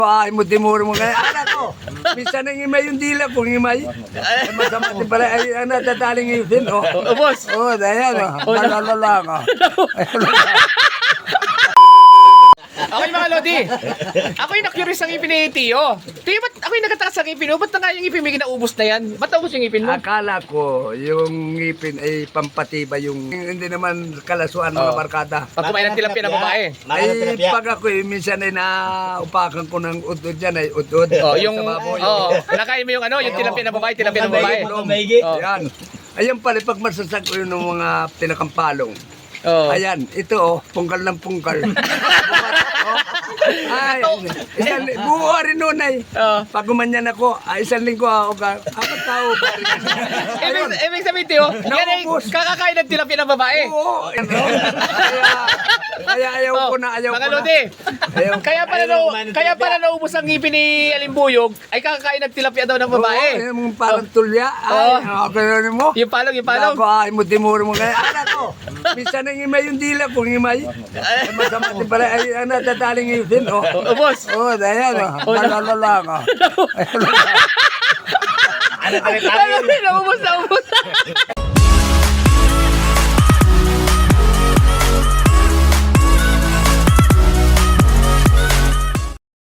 Ay mo timuro mo kaya anak ko. Minsan nang imay yung dila kung imay. Masama din pala ay ang natataling ngipin oh. Boss. Oh, dayan oh. Malalala ka. Okay mga Lodi, ako yung na-curious sa ngipin ni Tio. Tio, ba't ako yung nagatakas sa ngipin mo? Ba't na nga yung ngipin may kinaubos na yan? Ba't naubos yung ngipin mo? Akala ko yung ngipin ay pampatiba yung hindi naman kalasuan mga barkada. Pag kumain ng tilapia ng babae. Ay pag ako minsan ay naupakan ko ng udod dyan ay udod. Oh, yung sa baboy. nakain mo yung ano, yung tilapia ng babae, tilapia ng babae. Oh. Yan. Ayan pala pag masasag ko yun ng mga pinakampalong. Oh. Ayan, ito oh, pungkal ng pungkal. Ay, buo rin nun ay. Pag gumanyan ako, isang linggo ako ka. Ako tao ba rin? Ibig sabihin, Tio, yan ay Naubos. kakakain ng tilapia ng babae. Oo. Kaya ayaw ko na, ayaw Mga ko na. Lodi, Ayaw. kaya pala naubos ang ngipin ni Alimbuyog ay kakakain ng tilapia daw ng babae. Oo, yung parang tulya. Ay, okay mo. Yung palong, yung palong. Ako, ay mo timuro mo kaya anak ko. Minsan nang imay yung dila kung imay. Masama din pala ay ang natataling ngipin oh. Boss. Oh, dayan oh. Malalala ka. Naubos na, ubos na.